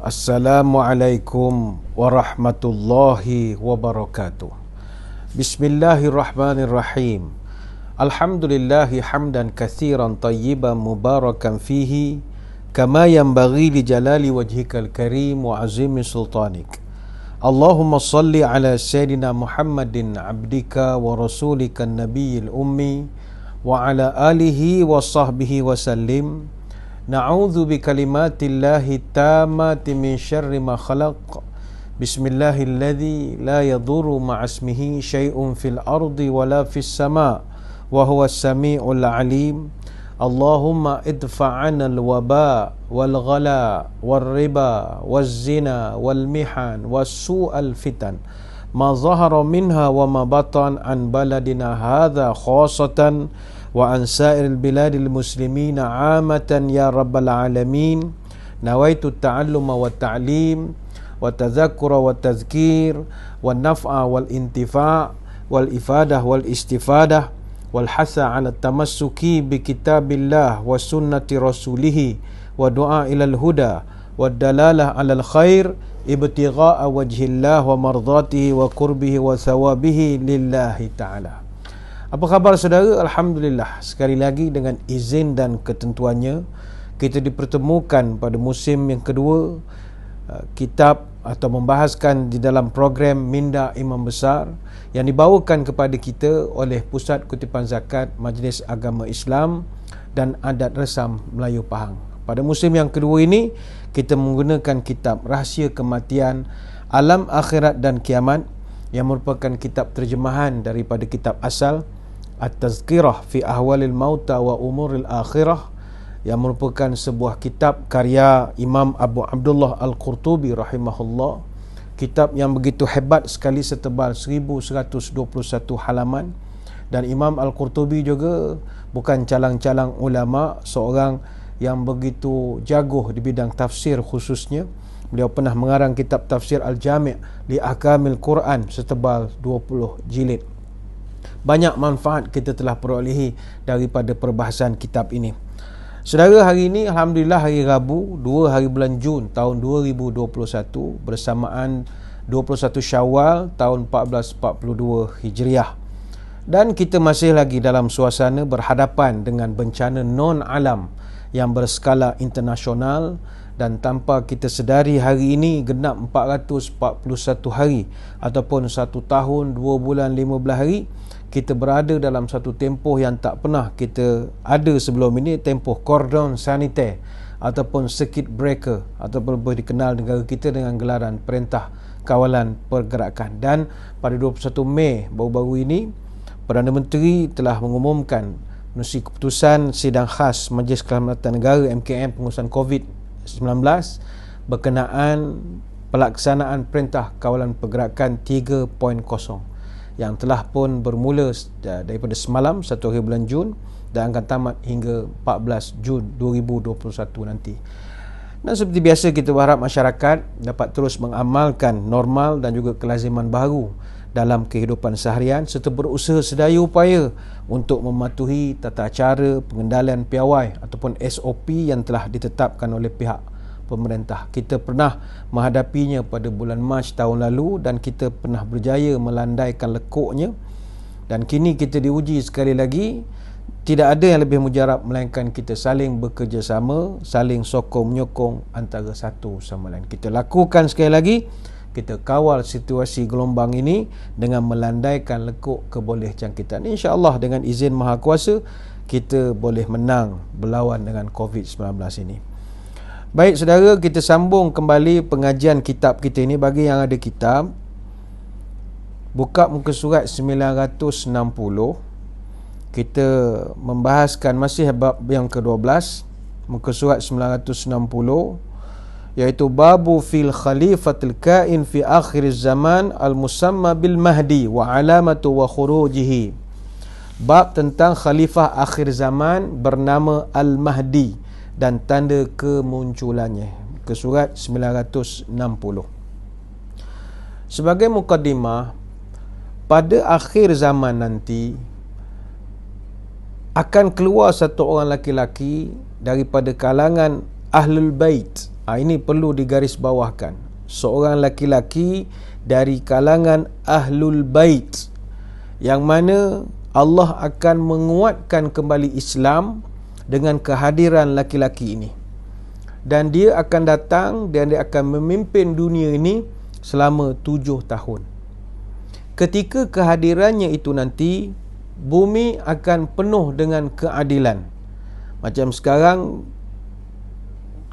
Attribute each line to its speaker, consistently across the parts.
Speaker 1: Assalamualaikum warahmatullahi wabarakatuh. Bismillahirrahmanirrahim. Alhamdulillahi hamdan katsiran tayyiban mubarakan fihi kama yanbaghi li jalali wajhikal karim wa azimi sultanik. Allahumma salli ala sayyidina Muhammadin abdika wa rasulika nabiyil ummi wa ala alihi wa sahbihi wa sallim. Na'udzu bi kalimatillahi tammati min syarri ma khalaq. Bismillahilladzi la yadurru ma'asmihi syai'un fil ardi wala fis sama' wa huwas sami'ul alim. Allahumma idfa'ana al-waba wal ghala wal riba waz zina wal mihan was su'al fitan ma zahara minha wa ma batan an baladina hadha khassatan wa an sa'iril biladil muslimina 'amatan ya rabbal alamin. Nawaitu ta'alluma wa ta'lim wa tadhakkura wa tadhkir wa naf'a wal intifa' wal ifadah wal istifadah wal hasa 'ala tamassuki bi kitabillah wa sunnati rasulih wa du'a ilal huda wa dalalah 'alal khair ibtigha'a wajhillah wa mardatihi wa qurbihi wa thawabihi lillahi ta'ala. Apa khabar saudara? Alhamdulillah, sekali lagi dengan izin dan ketentuannya kita dipertemukan pada musim yang kedua kitab atau membahaskan di dalam program Minda Imam Besar yang dibawakan kepada kita oleh Pusat Kutipan Zakat Majlis Agama Islam dan Adat Resam Melayu Pahang. Pada musim yang kedua ini kita menggunakan kitab Rahsia Kematian, Alam Akhirat dan Kiamat yang merupakan kitab terjemahan daripada kitab asal At-Tazkirah fi Ahwalil Mauta wa Umuril Akhirah yang merupakan sebuah kitab karya Imam Abu Abdullah Al-Qurtubi rahimahullah. Kitab yang begitu hebat sekali, setebal 1121 halaman, dan Imam Al-Qurtubi juga bukan calang-calang ulama, seorang yang begitu jago di bidang tafsir khususnya. Beliau pernah mengarang kitab tafsir Al-Jami' li Ahkamil Quran setebal 20 jilid. Banyak manfaat kita telah perolehi daripada perbahasan kitab ini. Saudara, hari ini Alhamdulillah hari Rabu 2 hari bulan Jun tahun 2021 bersamaan 21 Syawal tahun 1442 Hijriah. Dan kita masih lagi dalam suasana berhadapan dengan bencana non-alam yang berskala internasional, dan tanpa kita sedari hari ini genap 441 hari ataupun 1 tahun 2 bulan 15 hari kita berada dalam satu tempoh yang tak pernah kita ada sebelum ini, tempoh cordon sanitaire ataupun circuit breaker, ataupun boleh dikenal negara kita dengan gelaran Perintah Kawalan Pergerakan. Dan pada 21 Mei baru-baru ini Perdana Menteri telah mengumumkan menerusi keputusan Sidang Khas Majlis Keselamatan Negara MKN pengurusan COVID-19 berkenaan pelaksanaan Perintah Kawalan Pergerakan 3.0 yang telah pun bermula daripada semalam 1 hari bulan Jun dan akan tamat hingga 14 Jun 2021 nanti. Dan seperti biasa kita berharap masyarakat dapat terus mengamalkan normal dan juga kelaziman baru dalam kehidupan seharian serta berusaha sedaya upaya untuk mematuhi tata cara pengendalian piawai ataupun SOP yang telah ditetapkan oleh pihak pemerintah. Kita pernah menghadapinya pada bulan Mac tahun lalu dan kita pernah berjaya melandaikan lekuknya, dan kini kita diuji sekali lagi. Tidak ada yang lebih mujarab melainkan kita saling bekerjasama, saling sokong menyokong antara satu sama lain. Kita lakukan sekali lagi, kita kawal situasi gelombang ini dengan melandaikan lekuk kebolehjangkitan. InsyaAllah dengan izin Maha Kuasa kita boleh menang berlawan dengan COVID-19 ini. Baik saudara, kita sambung kembali pengajian kitab kita ini. Bagi yang ada kitab, buka muka surat 960. Kita membahaskan masih bab yang ke-12, muka surat 960, iaitu babu fil khalifatil kain fi akhir zaman al-musamma bil mahdi wa alamatu wa khurujihi. Bab tentang khalifah akhir zaman bernama al-mahdi dan tanda kemunculannya, ke surat 960. Sebagai mukaddimah, pada akhir zaman nanti akan keluar satu orang laki-laki daripada kalangan Ahlul Bait Ini perlu digarisbawahkan. Seorang laki-laki dari kalangan Ahlul Bait, yang mana Allah akan menguatkan kembali Islam dengan kehadiran laki-laki ini. Dan dia akan datang dan dia akan memimpin dunia ini selama 7 tahun. Ketika kehadirannya itu nanti, bumi akan penuh dengan keadilan. Macam sekarang,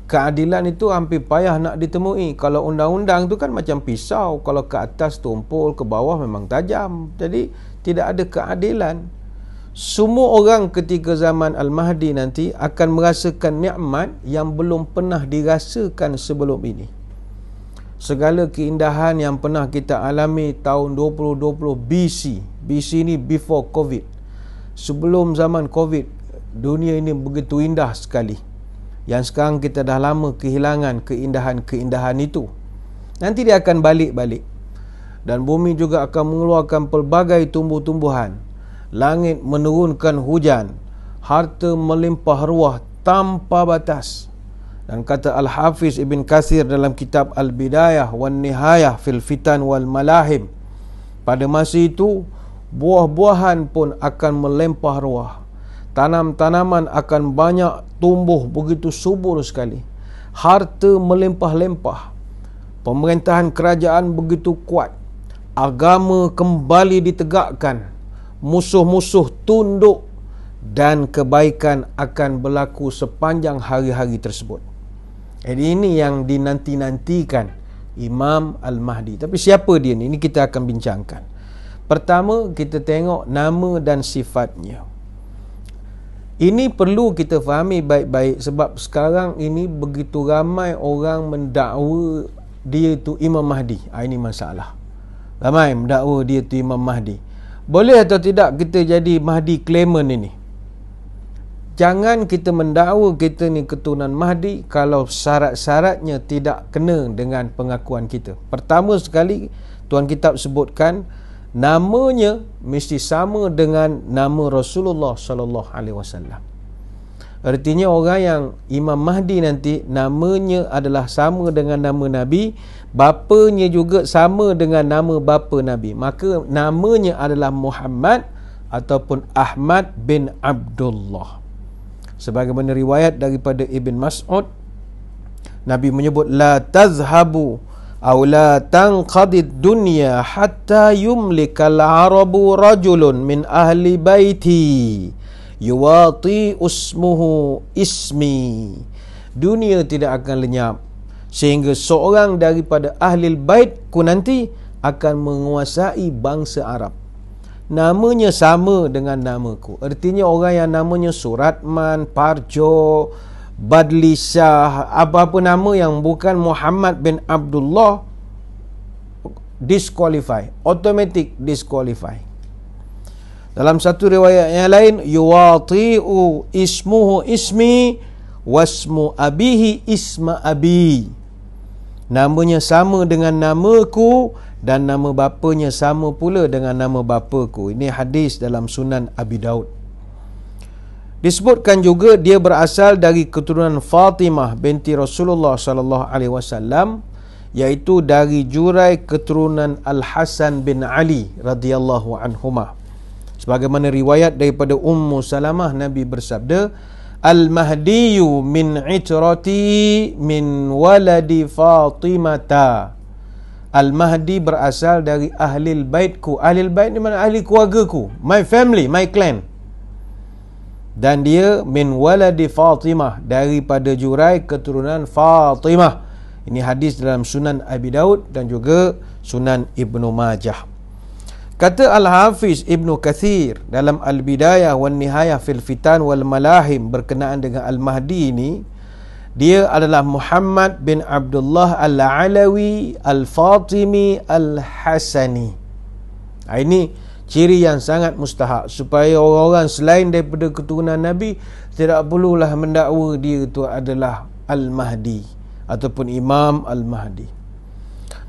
Speaker 1: keadilan itu hampir payah nak ditemui. Kalau undang-undang tu kan macam pisau, kalau ke atas tumpul, ke bawah memang tajam. Jadi tidak ada keadilan. Semua orang ketika zaman Al-Mahdi nanti akan merasakan nikmat yang belum pernah dirasakan sebelum ini. Segala keindahan yang pernah kita alami tahun 2020 BC. BC ni before COVID. Sebelum zaman COVID, dunia ini begitu indah sekali. Yang sekarang kita dah lama kehilangan keindahan-keindahan itu. Nanti dia akan balik-balik. Dan bumi juga akan mengeluarkan pelbagai tumbuh-tumbuhan. Langit menurunkan hujan. Harta melimpah ruah tanpa batas. Dan kata Al-Hafiz Ibn Kathir dalam kitab Al-Bidayah wan Nihayah fil Fitan wal Malahim, pada masa itu buah-buahan pun akan melimpah ruah. Tanam-tanaman akan banyak tumbuh begitu subur sekali. Harta melimpah-limpah. Pemerintahan kerajaan begitu kuat. Agama kembali ditegakkan. Musuh-musuh tunduk. Dan kebaikan akan berlaku sepanjang hari-hari tersebut. Jadi ini yang dinanti-nantikan Imam Al-Mahdi. Tapi siapa dia ni? Ini kita akan bincangkan. Pertama, kita tengok nama dan sifatnya. Ini perlu kita fahami baik-baik, sebab sekarang ini begitu ramai orang mendakwa dia tu Imam Mahdi. Ini masalah. Ramai mendakwa dia tu Imam Mahdi. Boleh atau tidak kita jadi Mahdi claimant ini? Jangan kita mendakwa kita ni keturunan Mahdi kalau syarat-syaratnya tidak kena dengan pengakuan kita. Pertama sekali, Tuan Kitab sebutkan namanya mesti sama dengan nama Rasulullah sallallahu alaihi wasallam. Artinya orang yang Imam Mahdi nanti namanya adalah sama dengan nama Nabi, bapanya juga sama dengan nama bapa Nabi. Maka namanya adalah Muhammad ataupun Ahmad bin Abdullah. Sebagaimana riwayat daripada Ibn Mas'ud, Nabi menyebut la tazhabu aw la tanqadid dunya hatta yumlikal arabu rajulun min ahli baiti yuwati usmuhu ismi. Dunia tidak akan lenyap sehingga seorang daripada ahli baitku nanti akan menguasai bangsa Arab. Namanya sama dengan namaku. Artinya orang yang namanya Suratman, Parjo, Badli Shah, apa-apa nama yang bukan Muhammad bin Abdullah, disqualify, automatic disqualify. Dalam satu riwayat yang lain, yuwati'u ismuhu ismi wasmu abihi isma abi. Namanya sama dengan namaku dan nama bapanya sama pula dengan nama bapaku. Ini hadis dalam Sunan Abi Daud. Disebutkan juga dia berasal dari keturunan Fatimah binti Rasulullah sallallahu alaihi wasallam, iaitu dari jurai keturunan Al-Hasan bin Ali radhiyallahu anhuma. Sebagaimana riwayat daripada Ummu Salamah, Nabi bersabda, Al-Mahdiyu min itrati min waladi Fatimata. Al-Mahdi berasal dari ahli baitku. Ahli bait ni mana? Ahli keluargaku, my family, my clan. Dan dia min waladi Fatimah, daripada jurai keturunan Fatimah. Ini hadis dalam Sunan Abi Daud dan juga Sunan Ibnu Majah. Kata Al-Hafiz Ibnu Kathir dalam Al-Bidayah wan Nihayah fil Fitan wal Malahim berkenaan dengan Al-Mahdi ini, dia adalah Muhammad bin Abdullah Al-Alawi Al-Fatimi Al-Hasani. Ini ciri yang sangat mustahak, supaya orang-orang selain daripada keturunan Nabi tidak perlulah mendakwa dia itu adalah Al-Mahdi ataupun Imam Al-Mahdi.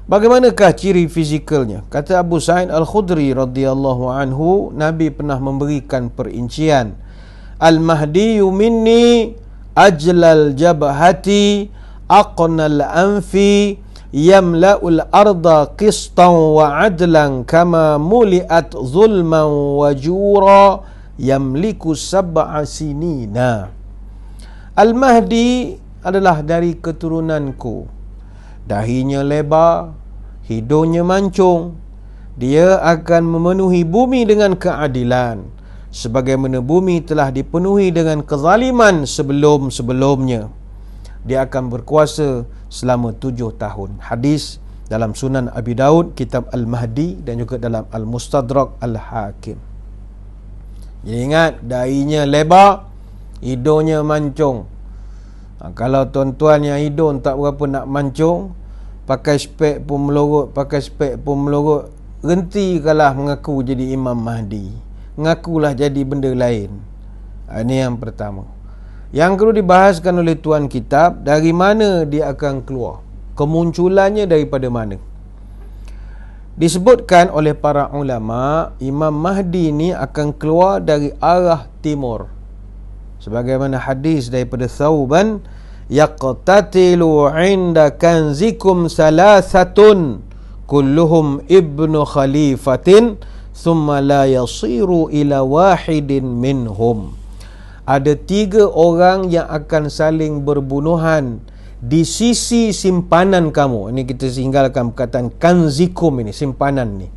Speaker 1: Bagaimanakah ciri fizikalnya? Kata Abu Sa'id Al-Khudri radhiyallahu anhu, Nabi pernah memberikan perincian. Al-Mahdi minni ajlal jabhati aqnal anfi yamla'ul arda qistan wa adlan kama muli'at zulman wa jura yamliku sab'a sinina. Al-Mahdi adalah dari keturunanku. Dahinya lebar, hidungnya mancung. Dia akan memenuhi bumi dengan keadilan, sebagaimana bumi telah dipenuhi dengan kezaliman sebelum-sebelumnya. Dia akan berkuasa selama 7 tahun. Hadis dalam Sunan Abi Daud, Kitab Al-Mahdi, dan juga dalam Al-Mustadrak Al-Hakim. Jadi ingat, dahinya lebar, hidungnya mancung. Kalau tuan-tuan yang hidung tak berapa nak mancung, pakai spek pun melorot, rentikalah mengaku jadi Imam Mahdi, ngakulah jadi benda lain. Ini yang pertama. Yang perlu dibahaskan oleh tuan kitab, dari mana dia akan keluar, kemunculannya daripada mana. Disebutkan oleh para ulama, Imam Mahdi ni akan keluar dari arah timur, sebagaimana hadis daripada Thauban, yaqtatilu 'inda kanzikum salasatun kulluhum ibnu khalifatin thumma la yasiru ila wahidin minhum. Ada 3 orang yang akan saling berbunuhan di sisi simpanan kamu. Ini kita tinggalkan perkataan kanzikum ini, simpanan ni.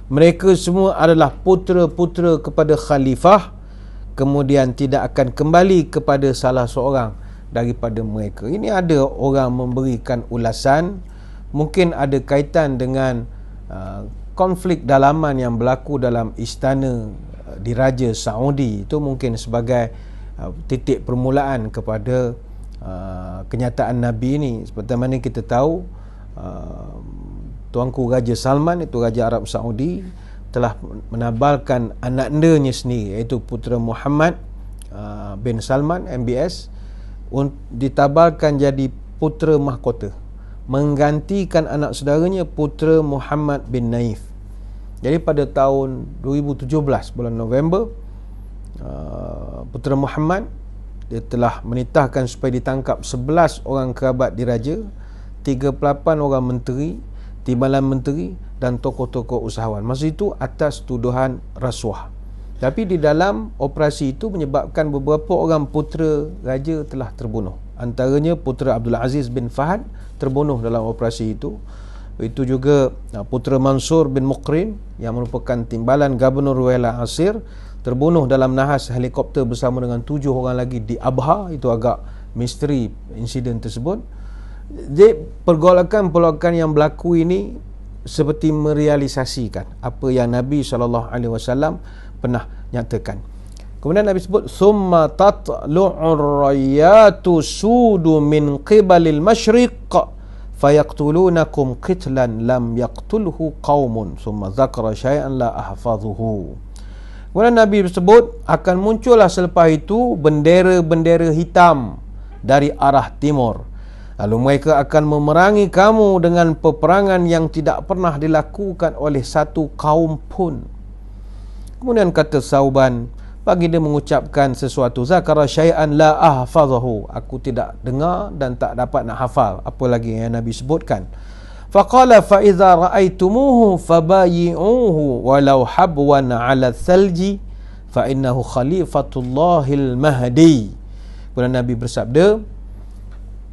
Speaker 1: Mereka semua adalah putera-putera kepada khalifah, kemudian tidak akan kembali kepada salah seorang daripada mereka. Ini ada orang memberikan ulasan, mungkin ada kaitan dengan konflik dalaman yang berlaku dalam istana diraja Saudi. Itu mungkin sebagai titik permulaan kepada kenyataan Nabi ini. Seperti mana kita tahu, Tuanku Raja Salman, itu Raja Arab Saudi, telah menabalkan anak-andanya sendiri, iaitu putera Muhammad bin Salman MBS, ditabalkan jadi putera mahkota, menggantikan anak saudaranya putera Muhammad bin Naif. Jadi pada tahun 2017 bulan November, putera Muhammad, dia telah menitahkan supaya ditangkap 11 orang kerabat diraja, 38 orang menteri, timbalan menteri dan tokoh-tokoh usahawan. Masa itu atas tuduhan rasuah. Tapi di dalam operasi itu menyebabkan beberapa orang putera raja telah terbunuh. Antaranya putera Abdul Aziz bin Fahad terbunuh dalam operasi itu. Itu juga putera Mansur bin Muqrin yang merupakan timbalan Gubernur Ruwaila Asir terbunuh dalam nahas helikopter bersama dengan 7 orang lagi di Abha. Itu agak misteri insiden tersebut. Jadi pergolakan-pergolakan yang berlaku ini seperti merealisasikan apa yang Nabi SAW pernah nyatakan. Kemudian Nabi sebut, summa tatlu'ur rayatu sudu min qibalil masyriq fayaqtulunakum qitlan lam yaqtulhu qaumun summa zakara syai'an la ahfazuhu. Kemudian Nabi sebut, akan muncullah selepas itu bendera-bendera hitam dari arah timur. Lalu mereka akan memerangi kamu dengan peperangan yang tidak pernah dilakukan oleh satu kaum pun. Kemudian kata Sauban, bagi dia mengucapkan sesuatu, zakara syai'an la ahfazahu, aku tidak dengar dan tak dapat nak hafal apa lagi yang Nabi sebutkan. Faqala fa idza ra'aitumuhu fabayi'uhu walau habwan 'ala thalji fa innahu khalifatullahil mahdi. Kemudian Nabi bersabda,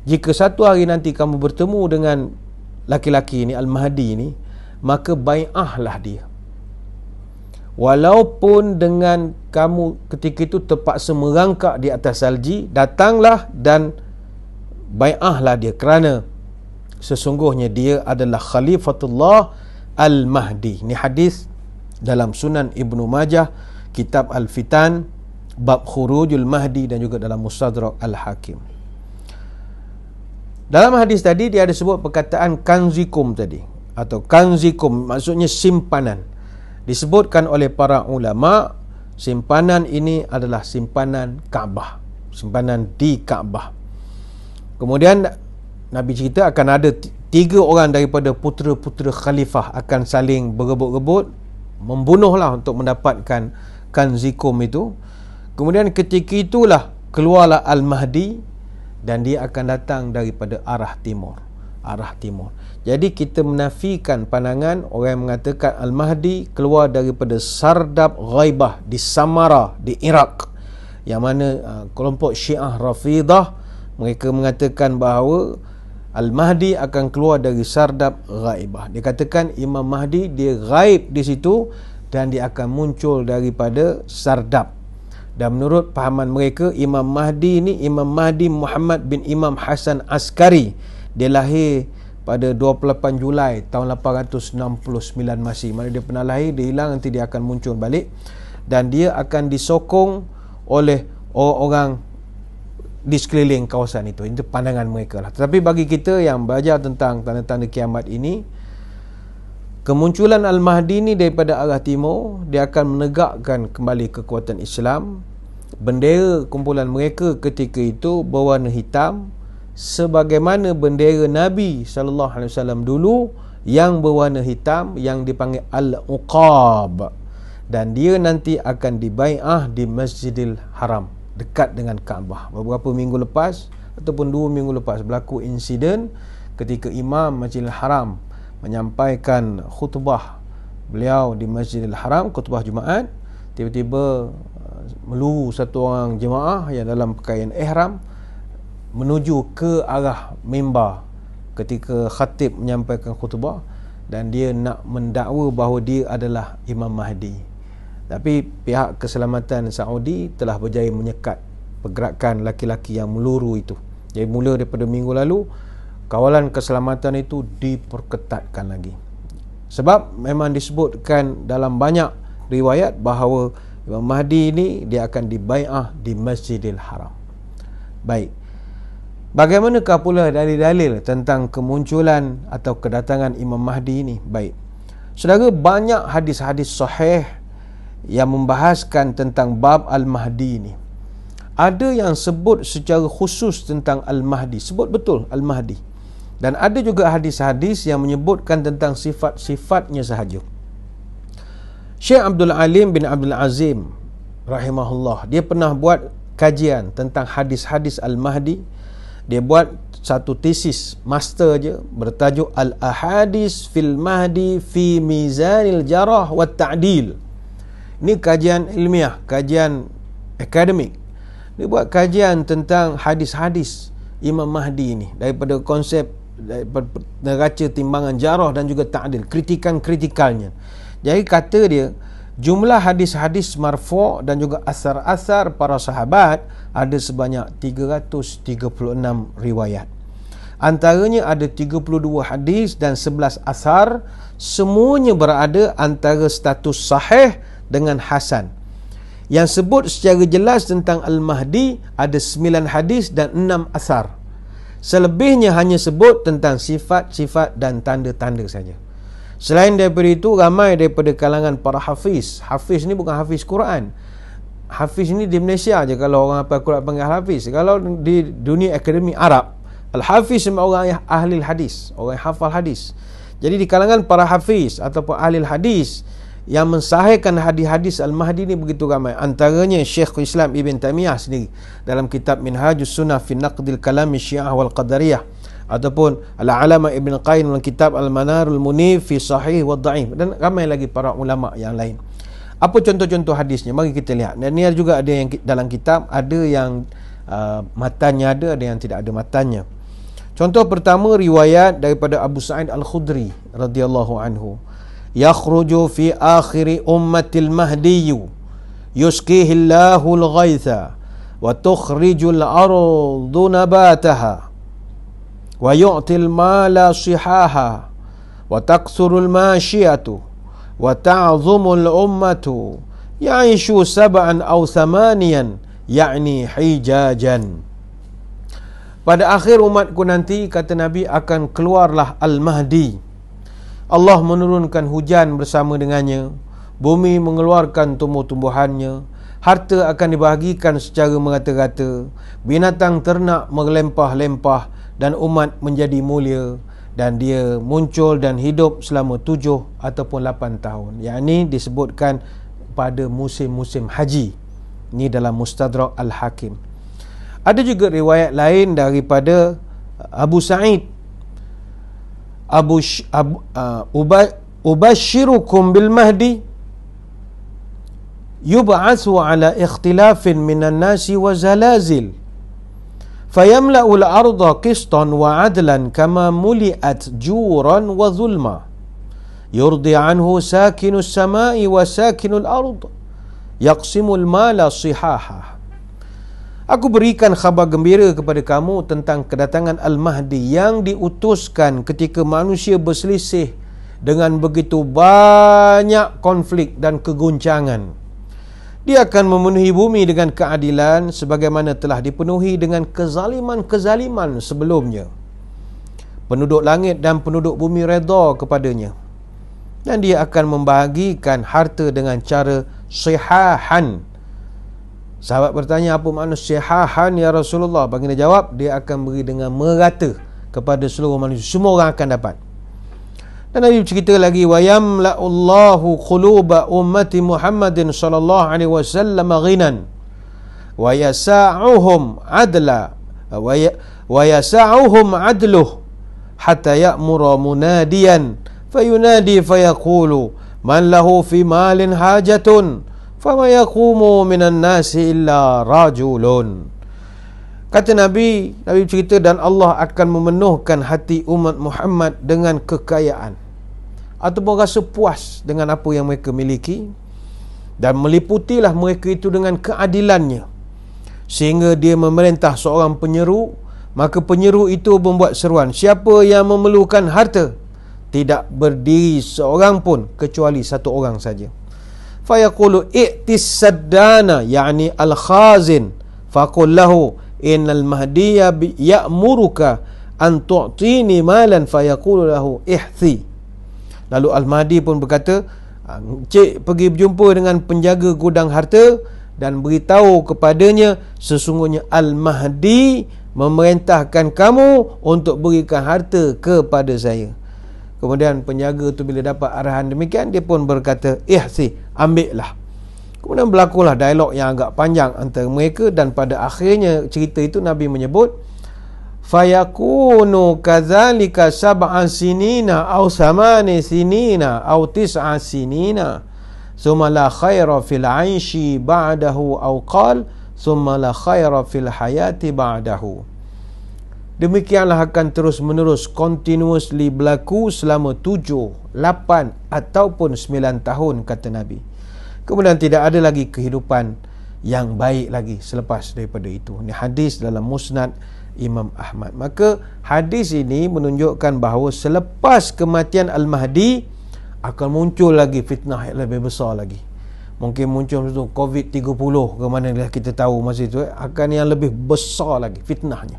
Speaker 1: jika satu hari nanti kamu bertemu dengan laki-laki ini, Al-Mahdi ini, maka bai'ahlah dia. Walaupun dengan kamu ketika itu terpaksa merangkak di atas salji, datanglah dan bai'ahlah dia, kerana sesungguhnya dia adalah Khalifatullah Al-Mahdi. Ini hadis dalam Sunan Ibnu Majah, Kitab Al-Fitan, bab Khurujul Mahdi, dan juga dalam Mustadrak Al-Hakim. Dalam hadis tadi dia ada sebut perkataan kanzikum tadi, atau kanzikum maksudnya simpanan. Disebutkan oleh para ulama, simpanan ini adalah simpanan Kaabah, simpanan di Kaabah. Kemudian Nabi cerita akan ada 3 orang daripada putera-putera khalifah akan saling berebut-rebut, membunuhlah untuk mendapatkan kanzikum itu. Kemudian ketika itulah keluarlah Al-Mahdi dan dia akan datang daripada arah timur. Jadi kita menafikan pandangan orang yang mengatakan Al-Mahdi keluar daripada Sardab Ghaibah di Samara di Iraq, yang mana kelompok Syiah Rafidah mereka mengatakan bahawa Al-Mahdi akan keluar dari Sardab Ghaibah. Dia katakan Imam Mahdi dia gaib di situ dan dia akan muncul daripada Sardab. Dan menurut pahaman mereka, Imam Mahdi ni Imam Mahdi Muhammad bin Imam Hasan Askari. Dia lahir pada 28 Julai tahun 869 Masih. Mana dia pernah lahir, dia hilang, nanti dia akan muncul balik. Dan dia akan disokong oleh orang-orang di sekeliling kawasan itu. Itu pandangan mereka lah. Tetapi bagi kita yang belajar tentang tanda-tanda kiamat ini, kemunculan Al-Mahdi ni daripada arah timur, dia akan menegakkan kembali kekuatan Islam. Bendera kumpulan mereka ketika itu berwarna hitam, sebagaimana bendera Nabi SAW dulu yang berwarna hitam, yang dipanggil Al-Uqab. Dan dia nanti akan dibai'ah di Masjidil Haram, dekat dengan Kaabah. Beberapa minggu lepas ataupun 2 minggu lepas berlaku insiden ketika Imam Masjidil Haram menyampaikan khutbah beliau di Masjidil Haram, khutbah Jumaat. Tiba-tiba meluru satu orang jemaah yang dalam pakaian ihram menuju ke arah mimbar ketika khatib menyampaikan khutbah, dan dia nak mendakwa bahawa dia adalah Imam Mahdi. Tapi pihak keselamatan Saudi telah berjaya menyekat pergerakan laki-laki yang meluru itu. Jadi mula daripada minggu lalu, kawalan keselamatan itu diperketatkan lagi. Sebab memang disebutkan dalam banyak riwayat bahawa Imam Mahdi ini dia akan dibai'ah di Masjidil Haram. Baik. Bagaimanakah pula dalil-dalil tentang kemunculan atau kedatangan Imam Mahdi ini? Baik. Saudara, banyak hadis-hadis sahih yang membahaskan tentang bab Al-Mahdi ini. Ada yang sebut secara khusus tentang Al-Mahdi, sebut betul Al-Mahdi. Dan ada juga hadis-hadis yang menyebutkan tentang sifat-sifatnya sahaja. Syekh Abdul Alim bin Abdul Azim rahimahullah, dia pernah buat kajian tentang hadis-hadis Al-Mahdi. Dia buat satu tesis master je bertajuk Al-Ahadis fil Mahdi fi Mizanil Jarah wa Ta'dil. Ini kajian ilmiah, kajian akademik. Dia buat kajian tentang hadis-hadis Imam Mahdi ini daripada konsep daripada neraca timbangan jarah dan juga ta'dil, kritikan-kritikalnya. Jadi kata dia, jumlah hadis-hadis marfu' dan juga asar-asar para sahabat ada sebanyak 336 riwayat. Antaranya ada 32 hadis dan 11 asar, semuanya berada antara status sahih dengan hasan. Yang sebut secara jelas tentang Al-Mahdi ada 9 hadis dan 6 asar. Selebihnya hanya sebut tentang sifat-sifat dan tanda-tanda saja. Selain daripada itu, ramai daripada kalangan para hafiz. Hafiz ni bukan hafiz Quran. Hafiz ni di Malaysia je kalau orang hafal Quran panggil hafiz. Kalau di dunia akademi Arab, Al-Hafiz semua orang yang ahli hadis, orang yang hafal hadis. Jadi di kalangan para hafiz ataupun ahli hadis yang mensahihkan hadis-hadis Al-Mahdi ni begitu ramai. Antaranya Syekh Islam Ibn Taymiyah sendiri dalam kitab Minhajus Sunnah fi Naqdil Kalami Syiah wal Qadariyah, ataupun Al-Alama Ibn Qayyim dalam kitab Al-Manarul Munif fi Sahih wa Dha'if, dan ramai lagi para ulama yang lain. Apa contoh-contoh hadisnya? Mari kita lihat. Dan ni juga ada yang dalam kitab, ada yang matanya ada yang tidak ada matanya. Contoh pertama, riwayat daripada Abu Sa'id Al-Khudri radhiyallahu anhu. Yakhruju fi akhiri ummatil mahdiyu yuskihi Allahul ghaitha wa tukhrijul ardu nabataha wa yu'til mala sihaha wa taksurul mashiyatu wa ta'zumul ummatu ya'ishu sab'an aw thamaniyan yakni hijajan. Pada akhir umatku nanti, kata Nabi, akan keluarlah Al-Mahdi. Allah menurunkan hujan bersama dengannya, bumi mengeluarkan tumbuh-tumbuhannya, harta akan dibahagikan secara merata-rata, binatang ternak melempah-lempah, dan umat menjadi mulia. Dan dia muncul dan hidup selama 7 ataupun 8 tahun. Yang ini disebutkan pada musim-musim haji. Ini dalam Mustadrak Al-Hakim. Ada juga riwayat lain daripada Abu Sa'id, ubashirukum bil mahdi yub'atsu ala ikhtilafin minan nasi wa zalazil fayamla'u al-arda qistan wa adlan kama muli'at juran wa zulma yurdi anhu sakinus samai wa sakinul ard yaqsimul mala sihaha. Aku berikan khabar gembira kepada kamu tentang kedatangan Al-Mahdi yang diutuskan ketika manusia berselisih dengan begitu banyak konflik dan keguncangan. Dia akan memenuhi bumi dengan keadilan sebagaimana telah dipenuhi dengan kezaliman-kezaliman sebelumnya. Penduduk langit dan penduduk bumi redha kepadanya. Dan dia akan membahagikan harta dengan cara sihahan. Sahabat bertanya, apa makna sihahan ya Rasulullah? Baginda jawab, dia akan beri dengan merata kepada seluruh manusia. Semua orang akan dapat. Dan Nabi cerita lagi, wa yamla'ullahu quluba ummati Muhammadin sallallahu alaihi wasallam ghinan wa yasa'uhum adla wa yasa'uhum adluh hatta ya'mura munadiyan fayunadi fayaqulu man lahu fi malin hajatun fama yaqumu minan nasi illa rajulun. Kata Nabi cerita, dan Allah akan memenuhkan hati umat Muhammad dengan kekayaan ataupun rasa puas dengan apa yang mereka miliki, dan meliputilah mereka itu dengan keadilannya sehingga dia memerintah seorang penyeru, maka penyeru itu membuat seruan, siapa yang memerlukan harta, tidak berdiri seorang pun kecuali satu orang saja. Fayaqulu i'tis saddana, yani al-khazin, faqul lahu innal mahdiya ya'muruka an tu'tini malan, fayaqulu lahu ihthi. Lalu Al-Mahdi pun berkata, cik pergi berjumpa dengan penjaga gudang harta dan beritahu kepadanya sesungguhnya Al-Mahdi memerintahkan kamu untuk berikan harta kepada saya. Kemudian penjaga tu bila dapat arahan demikian, dia pun berkata, ihsi, ambillah. Kemudian berlakulah dialog yang agak panjang antara mereka, dan pada akhirnya cerita itu Nabi menyebut, fayakunu kadzalika sab'an sinina aw samani sinina aw tis'a sinina thumma la khaira fil 'aishi ba'dahu aw qal thumma la khaira fil hayati ba'dahu. Demikianlah akan terus menerus, continuously berlaku selama 7, 8 ataupun 9 tahun, kata Nabi. Kemudian tidak ada lagi kehidupan yang baik lagi selepas daripada itu. Ini hadis dalam Musnad Imam Ahmad. Maka hadis ini menunjukkan bahawa selepas kematian Al-Mahdi akan muncul lagi fitnah yang lebih besar lagi. Mungkin muncul itu COVID-30 ke mana kita tahu masa itu, akan yang lebih besar lagi fitnahnya.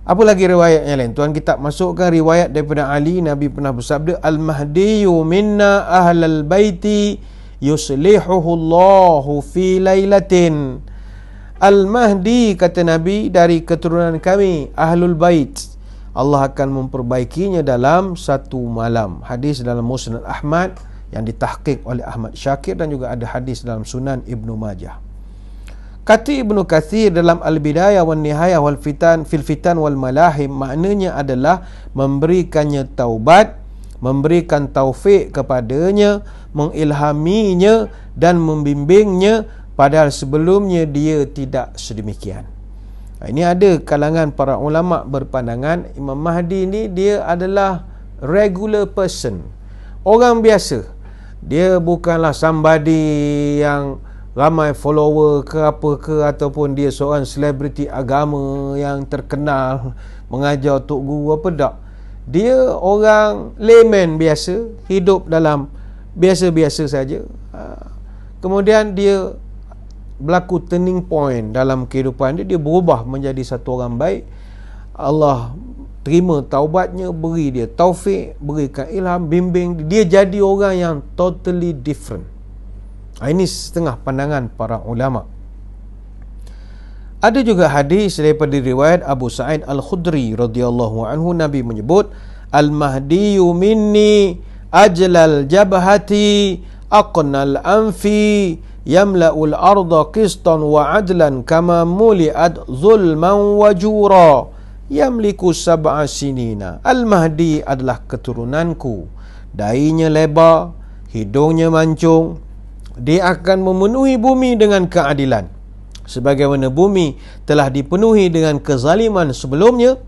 Speaker 1: Apa lagi riwayat yang lain? Tuan kitab masukkan riwayat daripada Ali. Nabi pernah bersabda, Al-Mahdiyu minna ahlal baiti yuslihuhu Allahu fi lailatin. Al-Mahdi, kata Nabi, dari keturunan kami, Ahlul Bait, Allah akan memperbaikinya dalam satu malam. Hadis dalam Musnad Ahmad yang ditahqiq oleh Ahmad Syakir, dan juga ada hadis dalam Sunan Ibnu Majah. Kata Ibnu Katsir dalam Al-Bidayah wan Nihayah wal Fitan fil Fitan wal Malahim, maknanya adalah memberikannya taubat, memberikan taufik kepadanya, mengilhaminya dan membimbingnya, padahal sebelumnya dia tidak sedemikian. Ini ada kalangan para ulama berpandangan Imam Mahdi ni dia adalah regular person, orang biasa. Dia bukanlah somebody yang ramai follower ke apa ke, ataupun dia seorang selebriti agama yang terkenal mengajar tok guru apa, tak. Dia orang layman biasa, hidup dalam biasa-biasa saja. Kemudian dia berlaku turning point dalam kehidupan dia, dia berubah menjadi satu orang baik. Allah terima taubatnya, beri dia taufik, berikan ilham, bimbing, dia jadi orang yang totally different. Ini setengah pandangan para ulama. Ada juga hadis daripada riwayat Abu Sa'id Al-Khudri radhiyallahu anhu, Nabi menyebut, Al-Mahdiyu minni ajlal jabhati aqnal anfi yamla'ul arda qistan wa adlan kama muli'at zulman wa jura yamliku sab'a sinina. Al-Mahdi adalah keturunanku, dahinya lebar, hidungnya mancung, dia akan memenuhi bumi dengan keadilan sebagaimana bumi telah dipenuhi dengan kezaliman sebelumnya.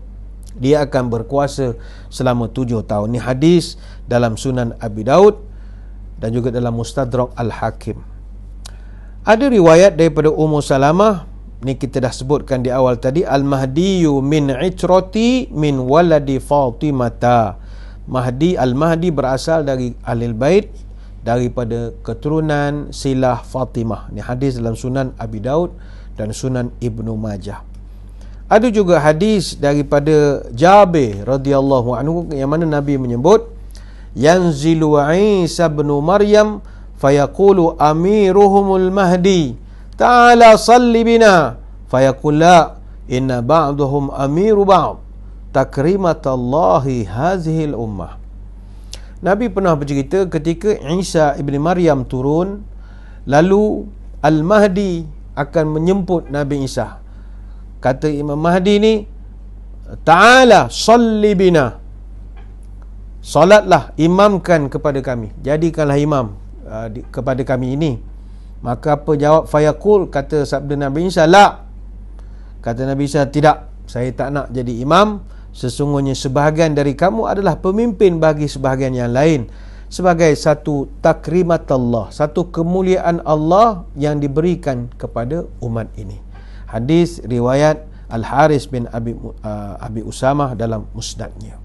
Speaker 1: Dia akan berkuasa selama 7 tahun. Ini hadis dalam Sunan Abi Daud dan juga dalam Mustadrak Al-Hakim. Ada riwayat daripada Ummu Salamah, ni kita dah sebutkan di awal tadi, Al-Mahdiyu min itrati min waladi Fatimata. Al-Mahdi berasal dari Ahlul Bait, daripada keturunan silah Fatimah. Ni hadis dalam Sunan Abi Daud dan Sunan Ibnu Majah. Ada juga hadis daripada Jabir radhiyallahu anhu yang mana Nabi menyebut, yanzilu Isa bin Maryam fayaqulu amiruhumul mahdi ta'ala salli bina fayaqul la inna ba'dahum amiru ba'd takrimatallahi hazihil ummah. Nabi pernah bercerita ketika Isa ibn Maryam turun, lalu Al-Mahdi akan menjemput Nabi Isa. Kata Imam Mahdi ni, ta'ala salli bina, salatlah, imamkan kepada kami, jadikanlah imam kepada kami ini. Maka apa jawab? Fayaqul, kata sabda Nabi Isa, la, kata Nabi Isa, tidak, saya tak nak jadi imam. Sesungguhnya sebahagian dari kamu adalah pemimpin bagi sebahagian yang lain, sebagai satu takrimat Allah, satu kemuliaan Allah yang diberikan kepada umat ini. Hadis riwayat Al-Haris bin Abi Usamah dalam musnadnya.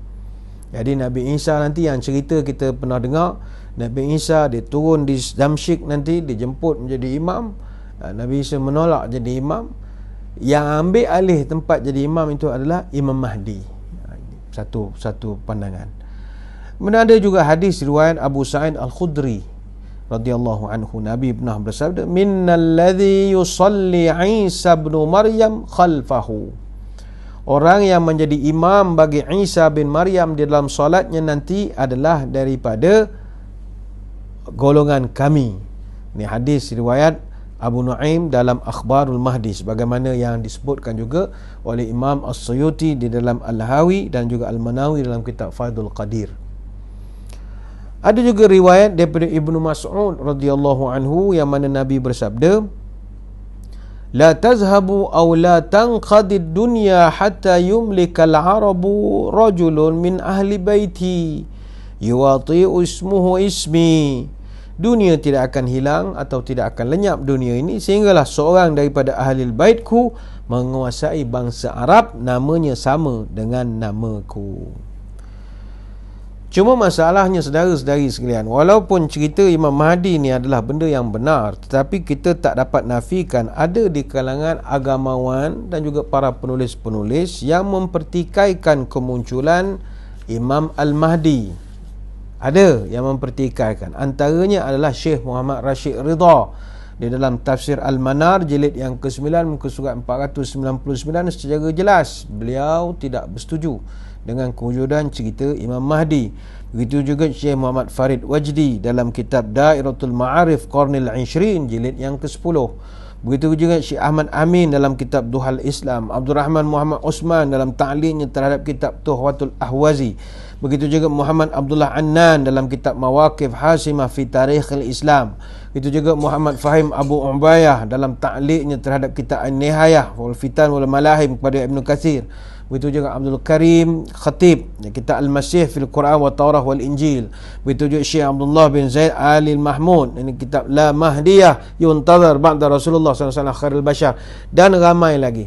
Speaker 1: Jadi Nabi Isa nanti yang cerita kita pernah dengar, Nabi Isa dia turun di Damsyik, nanti dijemput menjadi imam. Nabi Isa menolak jadi imam. Yang ambil alih tempat jadi imam itu adalah Imam Mahdi. Satu pandangan. Kemudian ada juga hadis riwayat Abu Sa'id Al-Khudri radhiyallahu anhu, Nabi pernah bersabda, minnal ladzi yusalli Isa bin Maryam khalfahu. Orang yang menjadi imam bagi Isa bin Maryam di dalam solatnya nanti adalah daripada golongan kami. Ini hadis riwayat Abu Nuaim dalam Akhbarul Mahdi, sebagaimana yang disebutkan juga oleh Imam As-Suyuti di dalam Al-Hawi dan juga Al-Manawi dalam kitab Faidul Qadir. Ada juga riwayat daripada Ibnu Mas'ud radhiyallahu anhu yang mana Nabi bersabda, la tazhabu aw la tanqadid dunya hatta yumlikal arabu rajulun min ahli baiti yuwati'u ismuhu ismi. Dunia tidak akan hilang atau tidak akan lenyap dunia ini sehinggalah seorang daripada ahli baitku menguasai bangsa Arab, namanya sama dengan namaku. Cuma masalahnya saudara-saudari sekalian, walaupun cerita Imam Mahdi ni adalah benda yang benar, tetapi kita tak dapat nafikan ada di kalangan agamawan dan juga para penulis-penulis yang mempertikaikan kemunculan Imam Al-Mahdi. Ada yang mempertikaikan. Antaranya adalah Syekh Muhammad Rashid Ridha di dalam tafsir Al-Manar jilid yang ke-9 muka surat 499 secara jelas beliau tidak bersetuju dengan kewujudan cerita Imam Mahdi. Begitu juga Syekh Muhammad Farid Wajdi dalam kitab Dairatul Ma'arif Qarnil Ishrin jilid yang ke-10. Begitu juga Syekh Ahmad Amin dalam kitab Duhal Islam, Abdul Rahman Muhammad Osman dalam ta'liqnya terhadap kitab Tuhwatul Ahwazi. Begitu juga Muhammad Abdullah Annan dalam kitab Mawaqif Hasimah fi Tarikhil Islam. Begitu juga Muhammad Fahim Abu Ubayyah dalam ta'liqnya terhadap kitab An-Nihayah wal Fitan wal Malahim kepada Ibn Katsir. Begitu juga Abdul Karim Khatib kitab Al-Masih fil Quran wa Taurah wal Injil. Begitu juga Syekh Abdullah bin Zaid Al-Mahmud, ini kitab La Mahdiyah yuntazar ba'da Rasulullah SAW khairul bashar, dan ramai lagi.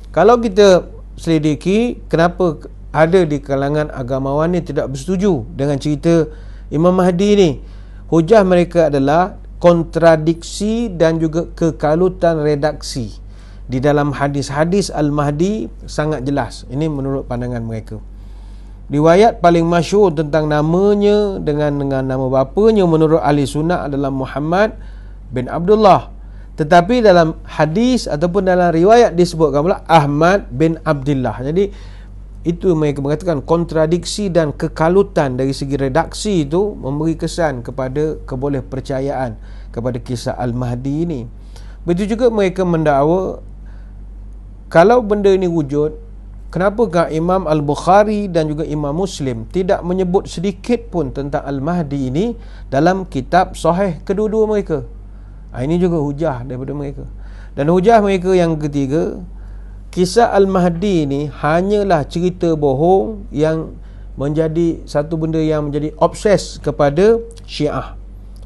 Speaker 1: Kalau kita selidiki kenapa ada di kalangan agamawan ni tidak bersetuju dengan cerita Imam Mahdi ni, hujah mereka adalah kontradiksi dan juga kekalutan redaksi. Di dalam hadis-hadis Al-Mahdi sangat jelas. Ini menurut pandangan mereka. Riwayat paling masyhur tentang namanya dengan nama bapanya menurut ahli sunnah adalah Muhammad bin Abdullah. Tetapi dalam hadis ataupun dalam riwayat disebutkan pula Ahmad bin Abdullah. Jadi itu mereka mengatakan kontradiksi dan kekalutan dari segi redaksi itu memberi kesan kepada kebolehpercayaan kepada kisah Al-Mahdi ini. Begitu juga mereka mendakwa kalau benda ini wujud, kenapakah Imam Al-Bukhari dan juga Imam Muslim tidak menyebut sedikit pun tentang Al-Mahdi ini dalam kitab sahih kedua-dua mereka? Ini juga hujah daripada mereka. Dan hujah mereka yang ketiga, kisah Al-Mahdi ini hanyalah cerita bohong yang menjadi satu benda yang menjadi obses kepada Syiah.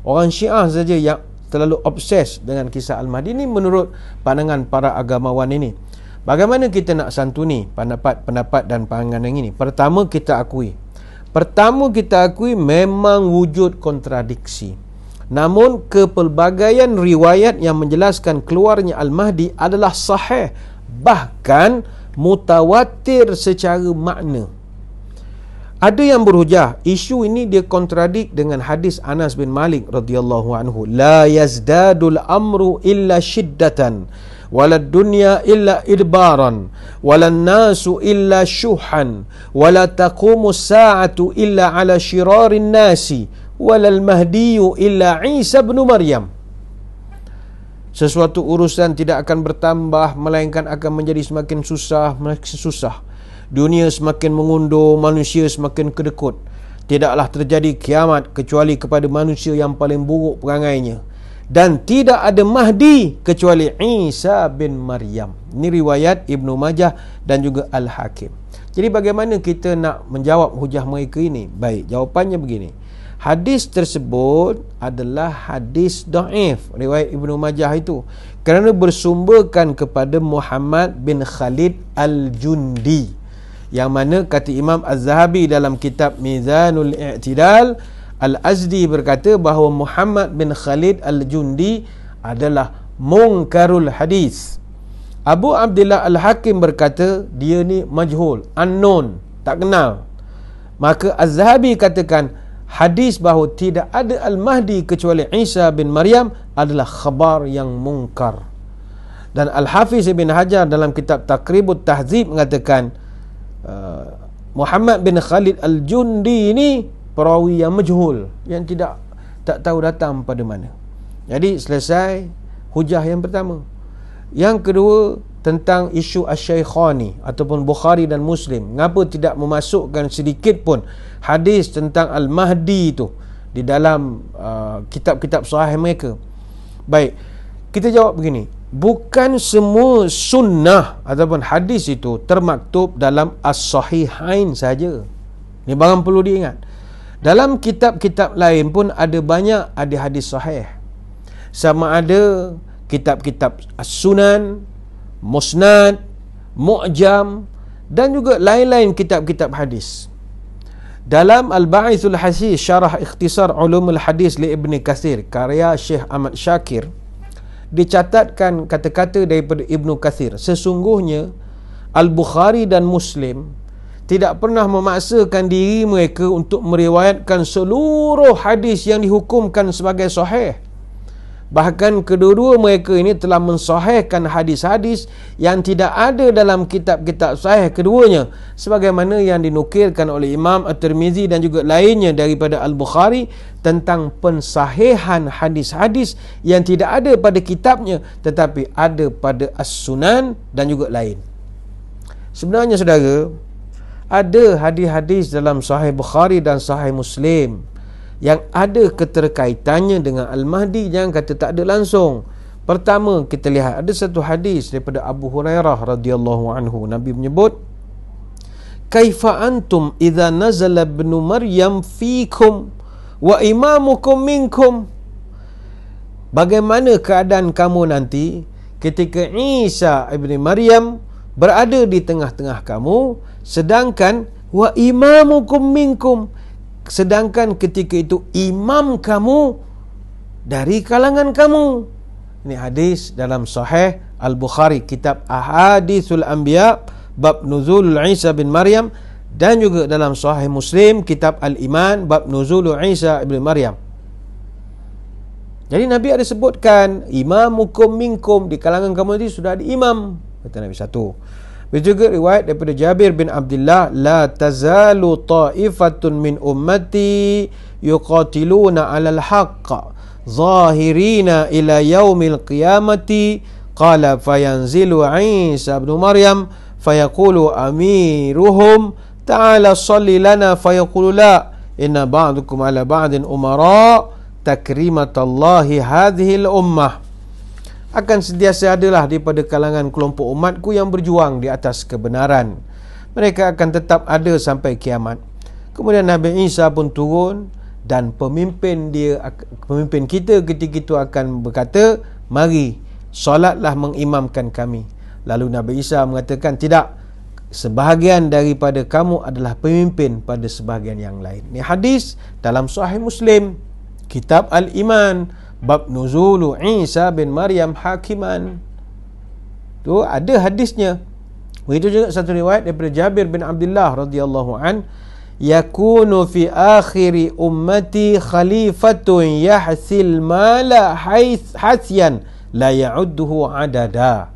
Speaker 1: Orang Syiah saja yang terlalu obses dengan kisah Al-Mahdi ini menurut pandangan para agamawan ini. Bagaimana kita nak santuni pendapat dan pandangan yang ini? Pertama kita akui memang wujud kontradiksi. Namun kepelbagaian riwayat yang menjelaskan keluarnya Al-Mahdi adalah sahih, bahkan mutawatir secara makna. Ada yang berhujah isu ini dia kontradik dengan hadis Anas bin Malik radhiyallahu anhu, la yazdadul amru illa shiddatan walad dunya illa idbaran walan nasu illa syuhan wala taqumu sa'atu illa ala syirarin nasi walal mahdiyu illa Isa bin Maryam. Sesuatu urusan tidak akan bertambah melainkan akan menjadi semakin susah. Dunia semakin mengundur, manusia semakin kedekut. Tidaklah terjadi kiamat kecuali kepada manusia yang paling buruk perangainya. Dan tidak ada Mahdi kecuali Isa bin Maryam. Ini riwayat Ibnu Majah dan juga Al-Hakim. Jadi bagaimana kita nak menjawab hujah mereka ini? Baik, jawapannya begini. Hadis tersebut adalah hadis dhaif, riwayat Ibnu Majah itu, kerana bersumberkan kepada Muhammad bin Khalid Al-Jundi, yang mana kata Imam Az-Zahabi dalam kitab Mizanul I'tidal, Al-Azdi berkata bahawa Muhammad bin Khalid Al-Jundi adalah munkarul hadis. Abu Abdullah Al-Hakim berkata dia ni majhul, unknown, tak kenal. Maka Az-Zahabi katakan hadis bahawa tidak ada Al-Mahdi kecuali Isa bin Maryam adalah khabar yang munkar. Dan Al-Hafiz Ibn Hajar dalam kitab Taqribut Tahzib mengatakan Muhammad bin Khalid Al-Jundi ini perawi yang majhul, yang tak tahu datang pada mana. Jadi selesai hujah yang pertama. Yang kedua, tentang isu Asy-Syaikhani ataupun Bukhari dan Muslim, mengapa tidak memasukkan sedikit pun hadis tentang Al-Mahdi itu di dalam kitab-kitab sahih mereka? Baik, kita jawab begini. Bukan semua sunnah ataupun hadis itu termaktub dalam As-Sahihain saja. Ini barang perlu diingat. Dalam kitab-kitab lain pun ada banyak ada hadis sahih. Sama ada kitab-kitab As-Sunan, Musnad, Mu'jam dan juga lain-lain kitab-kitab hadis. Dalam Al-Ba'ithul Hasis Syarah Ikhtisar Ulumul Hadis li Ibni Kathir karya Syekh Ahmad Syakir, dicatatkan kata-kata daripada Ibnu Kathir, sesungguhnya Al-Bukhari dan Muslim tidak pernah memaksakan diri mereka untuk meriwayatkan seluruh hadis yang dihukumkan sebagai sahih. Bahkan kedua-dua mereka ini telah mensahihkan hadis-hadis yang tidak ada dalam kitab-kitab sahih keduanya, sebagaimana yang dinukilkan oleh Imam At-Tirmizi dan juga lainnya daripada Al-Bukhari tentang pensahihan hadis-hadis yang tidak ada pada kitabnya tetapi ada pada As-Sunan dan juga lain. Sebenarnya saudara, ada hadis-hadis dalam Sahih Bukhari dan Sahih Muslim yang ada keterkaitannya dengan Al-Mahdi, jangan kata tak ada langsung. Pertama, kita lihat ada satu hadis daripada Abu Hurairah radhiyallahu anhu. Nabi menyebut, "Kaifa antum idza nazala ibnu Maryam fikum wa imamukum minkum?" Bagaimana keadaan kamu nanti ketika Isa ibni Maryam berada di tengah-tengah kamu, sedangkan wa imamukum minkum, sedangkan ketika itu imam kamu dari kalangan kamu. Ini hadis dalam Sahih Al-Bukhari, kitab Ahadithul Anbiya, bab nuzul Isa bin Maryam, dan juga dalam Sahih Muslim, kitab Al-Iman, bab nuzul Isa bin Maryam. Jadi Nabi ada sebutkan imamukum minkum, di kalangan kamu ini sudah ada imam, kata Nabi satu. Begitu juga riwayat daripada Jabir bin Abdullah, la tazalu ta'ifatun min ummati yuqatiluna 'alal haqq zahirina ila yaumil qiyamati. Qala fayanzilu Isa bin Maryam fayaqulu amiruhum ta'ala salli lana fayaqulu la inna ba'dukum ala ba'din umara takrimatallahi hadhil ummah. Akan sentiasa adalah daripada kalangan kelompok umatku yang berjuang di atas kebenaran. Mereka akan tetap ada sampai kiamat. Kemudian Nabi Isa pun turun dan pemimpin kita ketika itu akan berkata, mari solatlah mengimamkan kami. Lalu Nabi Isa mengatakan, tidak, sebahagian daripada kamu adalah pemimpin pada sebahagian yang lain. Ini hadis dalam Sahih Muslim, Kitab Al-Iman, bab nuzulu Isa bin Maryam hakiman. Tu ada hadisnya. Begitu juga satu riwayat daripada Jabir bin Abdullah radhiyallahu an, yakunu fi akhiri ummati khalifatun yahsil mala hasyan la ya'udduhu adada.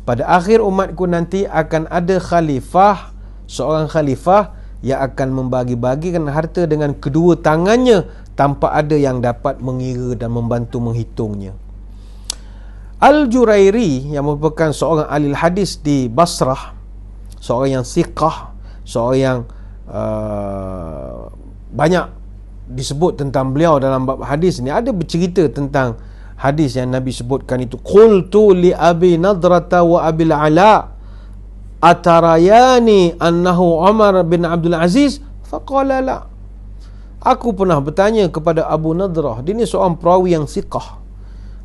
Speaker 1: Pada akhir umatku nanti akan ada khalifah, seorang khalifah yang akan membagi-bagikan harta dengan kedua tangannya tanpa ada yang dapat mengira dan membantu menghitungnya. Al-Jurairi yang merupakan seorang ahli hadis di Basrah, seorang yang siqah, seorang yang banyak disebut tentang beliau dalam bab hadis ni, ada bercerita tentang hadis yang Nabi sebutkan itu. Qultu li Abi Nadrata wa Abil Ala atarayani annahu Umar bin Abdul Aziz faqala la. Aku pernah bertanya kepada Abu Nadrah, dia ni seorang perawi yang siqah.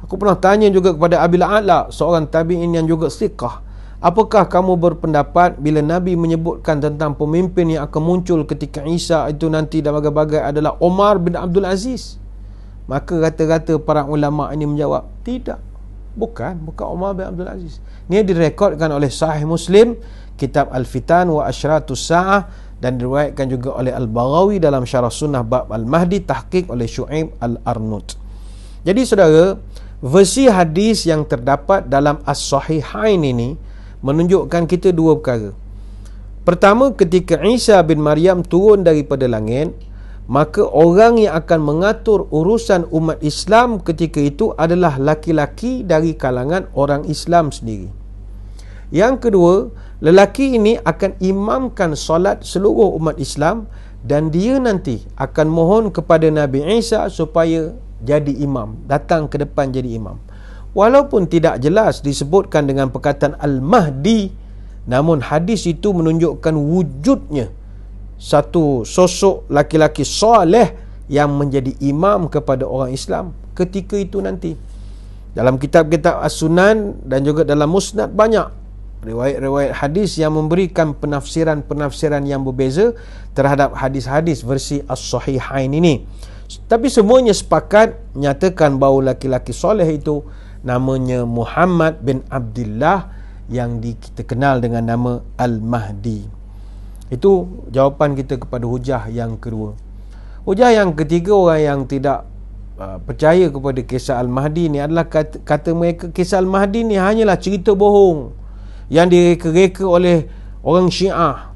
Speaker 1: Aku pernah tanya juga kepada Abil Ala, seorang tabi'in yang juga siqah, apakah kamu berpendapat bila Nabi menyebutkan tentang pemimpin yang akan muncul ketika Isa itu nanti dan bagai-bagai adalah Umar bin Abdul Aziz? Maka kata-kata para ulama ini menjawab, tidak, bukan Umar bin Abdul Aziz. Ini direkodkan oleh Sahih Muslim, Kitab Al-Fitan wa Asyratus Sa'ah, dan diriwayatkan juga oleh Al-Baghawi dalam Syarah Sunnah bab Al-Mahdi, tahqiq oleh Syu'aib Al-Arnud. Jadi saudara, versi hadis yang terdapat dalam As-Sahihain ini menunjukkan kita dua perkara. Pertama, ketika Isa bin Maryam turun daripada langit, maka orang yang akan mengatur urusan umat Islam ketika itu adalah laki-laki dari kalangan orang Islam sendiri. Yang kedua, lelaki ini akan imamkan solat seluruh umat Islam dan dia nanti akan mohon kepada Nabi Isa supaya jadi imam, datang ke depan jadi imam. Walaupun tidak jelas disebutkan dengan perkataan Al-Mahdi, namun hadis itu menunjukkan wujudnya satu sosok laki-laki soleh yang menjadi imam kepada orang Islam ketika itu nanti. Dalam kitab-kitab As-Sunan dan juga dalam Musnad banyak riwayat-riwayat hadis yang memberikan penafsiran-penafsiran yang berbeza terhadap hadis-hadis versi As-Sahihain ini. Tapi semuanya sepakat nyatakan bahawa laki-laki soleh itu namanya Muhammad bin Abdullah yang kita kenal dengan nama Al-Mahdi. Itu jawapan kita kepada hujah yang kedua. Hujah yang ketiga, orang yang tidak percaya kepada kisah Al-Mahdi ni adalah kata mereka kisah Al-Mahdi ni hanyalah cerita bohong yang direka-reka oleh orang Syiah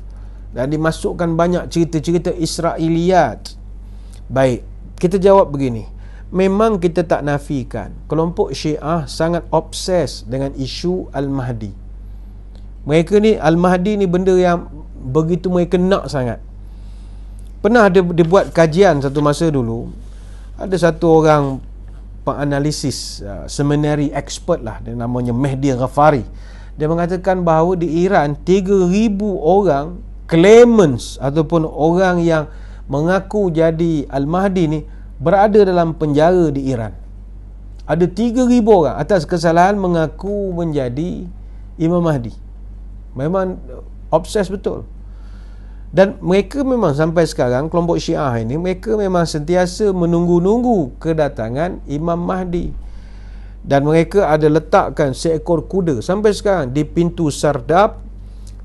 Speaker 1: dan dimasukkan banyak cerita-cerita Israiliyat. Baik, kita jawab begini, memang kita tak nafikan kelompok Syiah sangat obses dengan isu Al-Mahdi. Mereka ni, Al-Mahdi ni benda yang begitu mereka nak sangat. Pernah ada dibuat kajian satu masa dulu, ada satu orang penganalisis seminari expert lah, dia namanya Mehdi Ghafari. Dia mengatakan bahawa di Iran 3,000 orang claimants ataupun orang yang mengaku jadi Al-Mahdi ni berada dalam penjara di Iran. Ada 3,000 orang atas kesalahan mengaku menjadi Imam Mahdi. Memang obses betul. Dan mereka memang sampai sekarang, kelompok Syiah ini, mereka memang sentiasa menunggu-nunggu kedatangan Imam Mahdi. Dan mereka ada letakkan seekor kuda sampai sekarang di pintu Sardab.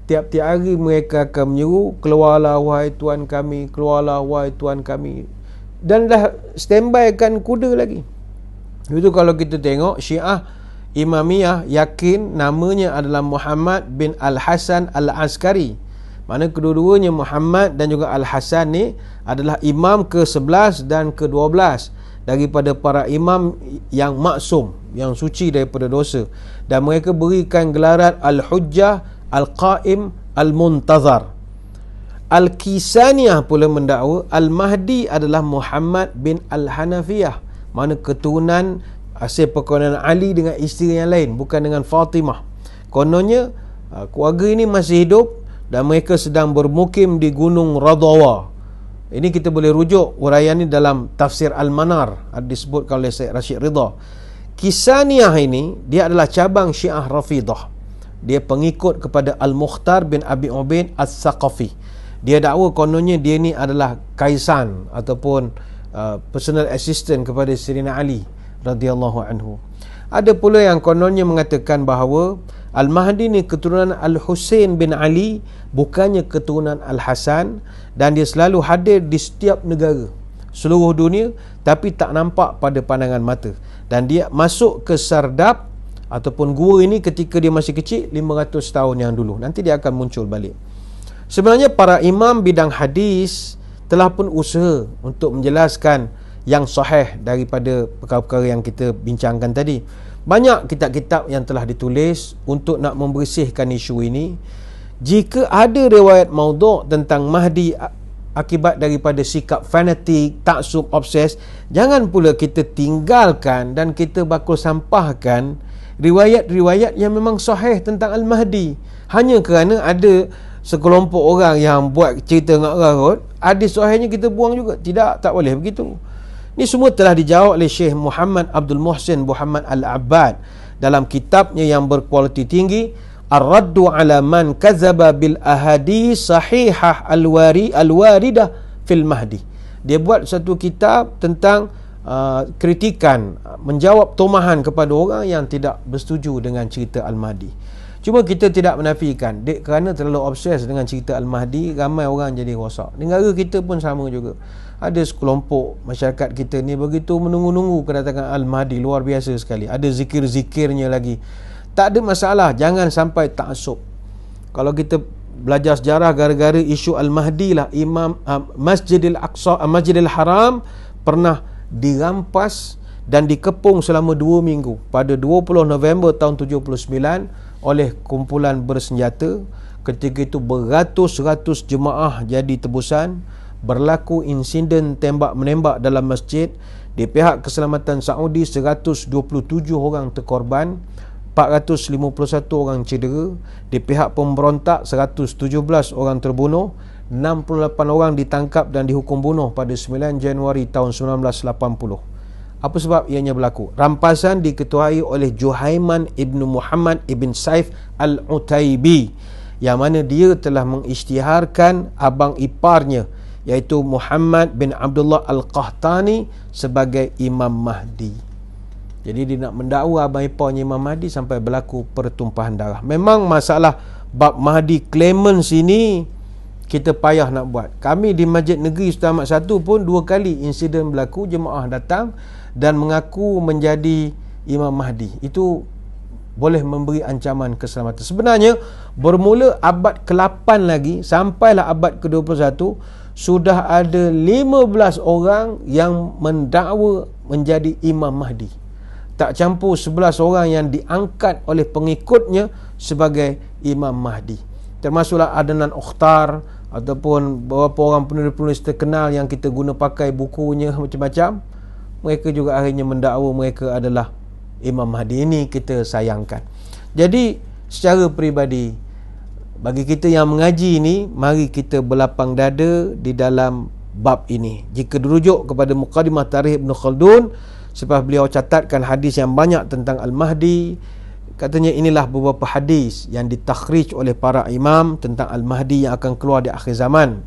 Speaker 1: Tiap-tiap hari mereka akan menyeru, keluarlah wahai Tuan kami, keluarlah wahai Tuan kami. Dan dah standby kan kuda lagi. Itu kalau kita tengok Syiah Imamiyah yakin namanya adalah Muhammad bin Al-Hasan Al-Askari. Mana kedua-duanya Muhammad dan juga Al-Hasan ni adalah imam ke-11 dan ke-12. daripada para imam yang maksum, yang suci daripada dosa, dan mereka berikan gelaran Al-Hujjah, Al-Qaim, Al-Muntazar. Al-Kisaniyah pula mendakwa Al-Mahdi adalah Muhammad bin Al-Hanafiyah, mana keturunan hasil perkahwinan Ali dengan isteri yang lain, bukan dengan Fatimah. Kononnya keluarga ini masih hidup dan mereka sedang bermukim di Gunung Radawa. Ini kita boleh rujuk uraian ini dalam tafsir Al-Manar, disebutkan oleh Syekh Rashid Ridha. Kisaniyah ini dia adalah cabang Syiah Rafidah. Dia pengikut kepada Al-Mukhtar bin Abi Ubaid As-Saqafi. Dia dakwa kononnya dia ni adalah kaisan ataupun personal assistant kepada Sayyidina Ali radhiyallahu anhu. Ada pula yang kononnya mengatakan bahawa Al-Mahdi ni keturunan Al-Husain bin Ali, bukannya keturunan Al-Hasan, dan dia selalu hadir di setiap negara seluruh dunia tapi tak nampak pada pandangan mata, dan dia masuk ke Sardab ataupun gua ini ketika dia masih kecil 500 tahun yang dulu. Nanti dia akan muncul balik. Sebenarnya para imam bidang hadis telah pun usaha untuk menjelaskan yang sahih daripada perkara-perkara yang kita bincangkan tadi. Banyak kitab-kitab yang telah ditulis untuk nak membersihkan isu ini. Jika ada riwayat maudhu' tentang Mahdi akibat daripada sikap fanatik, taksub, obses, jangan pula kita tinggalkan dan kita bakul sampahkan riwayat-riwayat yang memang sahih tentang Al-Mahdi hanya kerana ada sekelompok orang yang buat cerita ngarut, hadis sahihnya kita buang juga. Tidak, tak boleh begitu. Ini semua telah dijawab oleh Syekh Muhammad Abdul Muhsin Muhammad Al-Abbad dalam kitabnya yang berkualiti tinggi, Ar-Raddu ala man kazaba bil ahadis sahihah al-waridah fil Mahdi. Dia buat satu kitab tentang kritikan, menjawab tomahan kepada orang yang tidak bersetuju dengan cerita Al-Mahdi. Cuma kita tidak menafikan, kerana terlalu obses dengan cerita Al-Mahdi, ramai orang jadi rosak. Negara kita pun sama juga. Ada sekelompok masyarakat kita ni begitu menunggu-nunggu kedatangan Al-Mahdi, luar biasa sekali. Ada zikir-zikirnya lagi. Tak ada masalah, jangan sampai taksub. Kalau kita belajar sejarah gara-gara isu Al-Mahdi lah, Imam Masjidil Aqsa, Masjidil Haram pernah dirampas dan dikepung selama 2 minggu pada 20 November tahun 79 oleh kumpulan bersenjata. Ketika itu beratus-ratus jemaah jadi tebusan. Berlaku insiden tembak-menembak dalam masjid. Di pihak keselamatan Saudi 127 orang terkorban, 451 orang cedera. Di pihak pemberontak 117 orang terbunuh, 68 orang ditangkap dan dihukum bunuh pada 9 Januari tahun 1980. Apa sebab ianya berlaku? Rampasan diketuai oleh Juhaiman ibn Muhammad ibn Saif al-Utaibi, yang mana dia telah mengisytiharkan abang iparnya iaitu Muhammad bin Abdullah Al-Qahtani sebagai Imam Mahdi. Jadi dia nak mendakwa abang iparnya Imam Mahdi sampai berlaku pertumpahan darah. Memang masalah bab Mahdi Clemens ini kita payah nak buat. Kami di Masjid Negeri Sultan Ahmad I pun 2 kali insiden berlaku, jemaah datang dan mengaku menjadi Imam Mahdi. Itu boleh memberi ancaman keselamatan. Sebenarnya bermula abad ke-8 lagi sampailah abad ke-21 sudah ada 15 orang yang mendakwa menjadi Imam Mahdi. Tak campur 11 orang yang diangkat oleh pengikutnya sebagai Imam Mahdi. Termasuklah Adnan Okhtar ataupun beberapa orang penulis-penulis terkenal yang kita guna pakai bukunya macam-macam. Mereka juga akhirnya mendakwa mereka adalah Imam Mahdi. Ini kita sayangkan. Jadi secara peribadi, bagi kita yang mengaji ini, mari kita berlapang dada di dalam bab ini. Jika dirujuk kepada Muqaddimah Tarikh Ibn Khaldun, sebab beliau catatkan hadis yang banyak tentang Al-Mahdi, katanya inilah beberapa hadis yang ditakhrij oleh para imam tentang Al-Mahdi yang akan keluar di akhir zaman.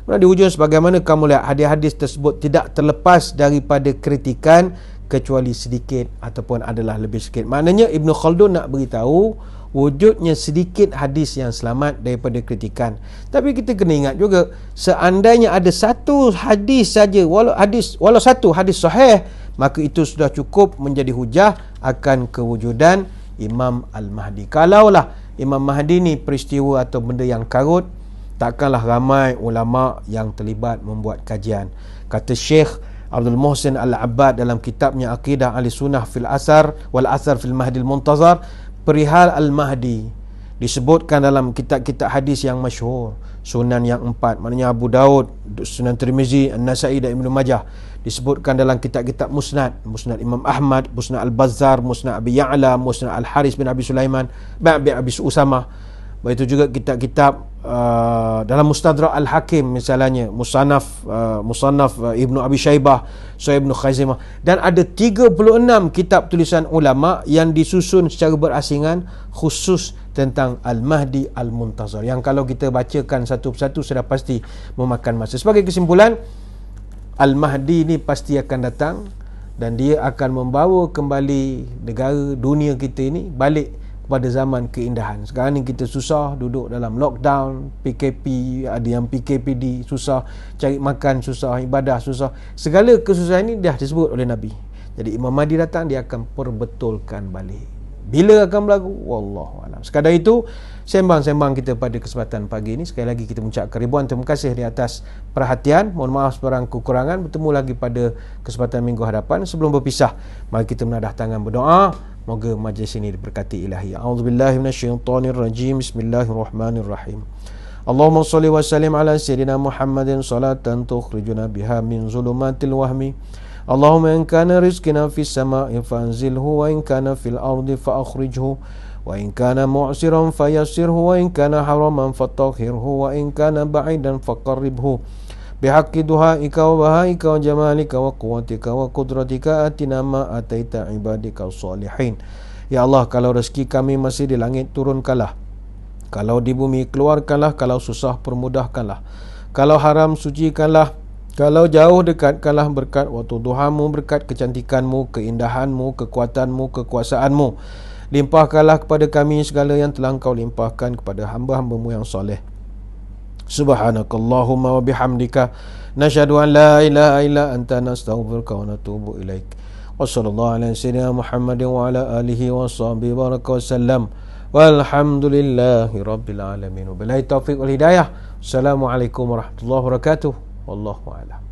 Speaker 1: Di hujung sebagaimana kamu lihat, hadis-hadis tersebut tidak terlepas daripada kritikan kecuali sedikit ataupun adalah lebih sikit. Maknanya Ibn Khaldun nak beritahu wujudnya sedikit hadis yang selamat daripada kritikan. Tapi kita kena ingat juga, seandainya ada satu hadis saja, walau satu hadis sahih, maka itu sudah cukup menjadi hujah akan kewujudan Imam Al-Mahdi. Kalaulah Imam Mahdi ni peristiwa atau benda yang karut, takkanlah ramai ulama yang terlibat membuat kajian. Kata Syekh Abdul Muhsin Al-Abbad dalam kitabnya Aqidah Ahli Sunnah fil Asar wal Asar fil Mahdi Al-Muntazar, perihal Al-Mahdi disebutkan dalam kitab-kitab hadis yang masyhur, Sunan yang 4, maknanya Abu Daud, Sunan Tirmizi, An-Nasai dan Ibnu Majah. Disebutkan dalam kitab-kitab Musnad, Musnad Imam Ahmad, Musnad Al-Bazzar, Musnad Abi Ya'la, Musnad Al-Haris bin Abi Sulaiman, Abi Usamah. Begitu juga kitab-kitab dalam Mustadrak Al-Hakim misalnya, Musannaf Ibnu Abi Syaibah, Sahih Ibnu Khaizimah, dan ada 36 kitab tulisan ulama yang disusun secara berasingan khusus tentang Al-Mahdi Al-Muntazar, yang kalau kita bacakan satu persatu sudah pasti memakan masa. Sebagai kesimpulan, Al-Mahdi ni pasti akan datang dan dia akan membawa kembali negara dunia kita ini balik pada zaman keindahan. Sekarang ni kita susah, duduk dalam lockdown, PKP, ada yang PKPD, susah cari makan, susah ibadah, susah. Segala kesusahan ini dah disebut oleh Nabi. Jadi Imam Mahdi datang, dia akan perbetulkan balik. Bila akan berlaku? Wallahualam. Sekadar itu sembang-sembang kita pada kesempatan pagi ini. Sekali lagi kita mengucapkan ribuan terima kasih di atas perhatian. Mohon maaf sebarang kekurangan. Bertemu lagi pada kesempatan minggu hadapan. Sebelum berpisah, mari kita menadah tangan berdoa. Moga majlis ini diberkati ilahi. A'udzubillahi minasyaitonirrajim. Bismillahirrahmanirrahim. Allahumma salli wa sallim ala sayyidina Muhammadin salatan tukhrijuna biha min zulumatil wahmi. Allahumma in kana rizqina fis sama'i fanzilhu wa in kana fil ardi fa akhrijhu wa in kana mu'siran fayassirhu wa in kana haraman fatahhirhu wa in kana ba'idan faqarribhu bihaqqi duhaika wa bahaika wa jamalika wa quwwatika wa qudratika atina ma ataita ibadika salihin. Ya Allah, kalau rezeki kami masih di langit turunkanlah, kalau di bumi keluarkanlah, kalau susah permudahkanlah, kalau haram sucikanlah, kalau jauh dekatkanlah berkat waktu duhamu, berkat kecantikanmu, keindahanmu, kekuatanmu, kekuasaanmu. Limpahkanlah kepada kami segala yang telah Engkau limpahkan kepada hamba-hambamu yang soleh. Subhanakallahumma wa bihamdika nashhadu an la ilaha illa anta nastaghfiruka wa natubu ilaik. Wassallallahu ala sayyidina Muhammadin wa ala alihi wa sahbihi baraka wasallam. Walhamdulillahi rabbil alamin. Wabillahi taufiq wal hidayah. Assalamualaikum warahmatullahi wabarakatuh. Wallahu a'lam.